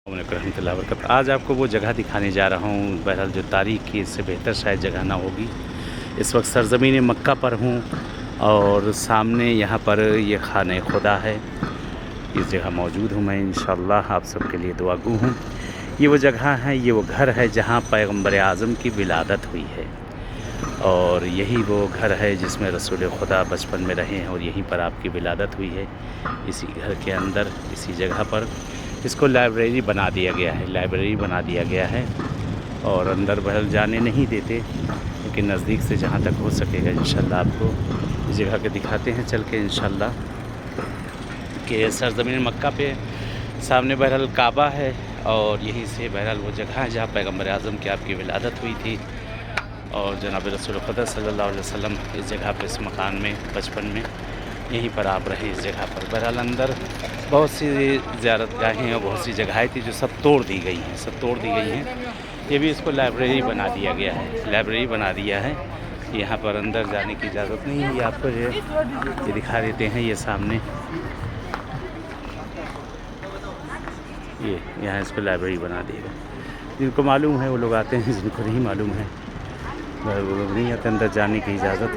अलैकुम रहमतुल्लाहि व बरकातहू। आज आपको वो जगह दिखाने जा रहा हूँ, बहरहाल जो तारीख़ की इससे बेहतर शायद जगह ना होगी। इस वक्त सरज़मीन मक्का पर हूँ और सामने यहाँ पर ये खाने खुदा है। इस जगह मौजूद हूँ मैं, इंशाअल्लाह आप सबके लिए दुआ गो हूँ। ये वो जगह है, ये वो घर है जहाँ पैगम्बर आज़म की विलादत हुई है और यही वो घर है जिसमें रसूल खुदा बचपन में रहे हैं और यहीं पर आपकी विलादत हुई है। इसी घर के अंदर, इसी जगह पर इसको लाइब्रेरी बना दिया गया है, लाइब्रेरी बना दिया गया है और अंदर बहल जाने नहीं देते, लेकिन नज़दीक से जहाँ तक हो सकेगा इंशाअल्लाह आपको इस जगह के दिखाते हैं चल के इंशाअल्लाह। कि सरज़मीन मक्का पे सामने बहरहाल काबा है और यहीं से बहरहाल वो जगह है जहाँ पैगम्बर आज़म की आपकी विलादत हुई थी और जनाब रसूल खुदा सल्लल्लाहु अलैहि वसल्लम इस जगह पर, इस मकान में बचपन में यहीं पर आप रहे इस जगह पर। बहरहाल अंदर बहुत सी ज़ियारतगाहें और बहुत सी जगहें थी जो सब तोड़ दी गई हैं, सब तोड़ दी गई हैं। ये भी इसको लाइब्रेरी बना दिया गया है, लाइब्रेरी बना दिया है। यहाँ पर अंदर जाने की इजाज़त नहीं है। ये आपको ये दिखा देते हैं, ये सामने ये यहाँ इसको लाइब्रेरी बना दिया। जिनको मालूम है वो लोग आते हैं, जिनको नहीं मालूम है वो लोग नहीं आते अंदर जाने की इजाज़त,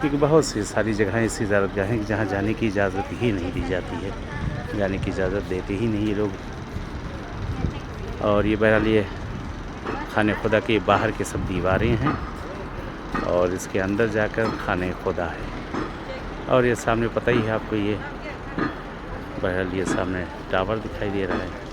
क्योंकि बहुत सी सारी जगहें ऐसी ज़ियारतगाहें हैं जहाँ जाने की इजाज़त ही नहीं दी जाती है, जाने की इजाज़त देते ही नहीं ये लोग। और ये बहरहाल ये खाने खुदा के बाहर के सब दीवारें हैं और इसके अंदर जाकर खाने खुदा है। और ये सामने पता ही है आपको, ये बहरहाल ये सामने टावर दिखाई दे रहा है।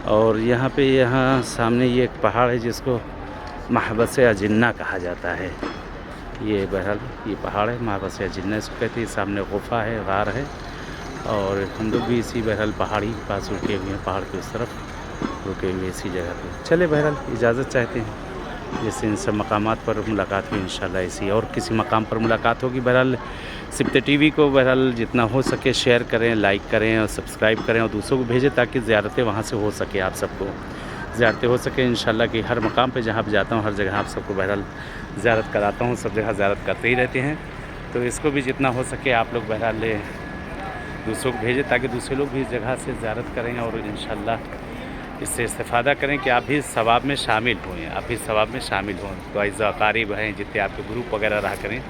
और यहाँ पे सामने ये एक पहाड़ है जिसको महबस अजिन्ना कहा जाता है। ये बहरहाल ये पहाड़ है, महबस अजिन्ना इसको कहते हैं। सामने गुफ़ा है, गार है और हम लोग भी इसी बहरहाल पहाड़ी के पास रुके हुए हैं, पहाड़ के उस तरफ रुके हुए इसी जगह पे। चले बहरहाल इजाज़त चाहते हैं, जैसे इन सब मकामात पर मुलाकात हुई इंशाअल्लाह इसी और किसी मकाम पर मुलाकात होगी। बहरहाल सिब्त टीवी को बहरहाल जितना हो सके शेयर करें, लाइक करें और सब्सक्राइब करें और दूसरों को भेजें ताकि ज़ियारतें वहाँ से हो सके, आप सबको ज़ियारतें हो सके इंशाअल्लाह। कि हर मकाम पे जहाँ पे जाता हूँ हर जगह आप सबको बहरहाल ज़ियारत कराता हूँ, सब जगह ज़ियारत करते ही रहते हैं। तो इसको भी जितना हो सके आप लोग बहरहाल दूसरों को भेजें ताकि दूसरे लोग भी इस जगह से ज़ियारत करें और इंशाअल्लाह इससे इस्तिफ़ादा करें कि आप भी सवाब में शामिल हों, आप भी सवाब में शामिल हों। तो अक़ारीब हैं जितने आपके ग्रुप वगैरह रहा करें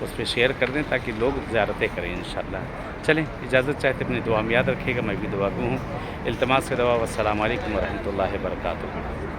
उस पर शेयर कर दें ताकि लोग ज़ियारतें करें इंशाअल्लाह। चलें इजाज़त चाहते अपनी दुआ में याद रखिएगा, मैं भी दुआ गो हूँ। इल्तिमास से दुआ। वस्सलामु अलैकुम व रहमतुल्लाहि व बरकातहू।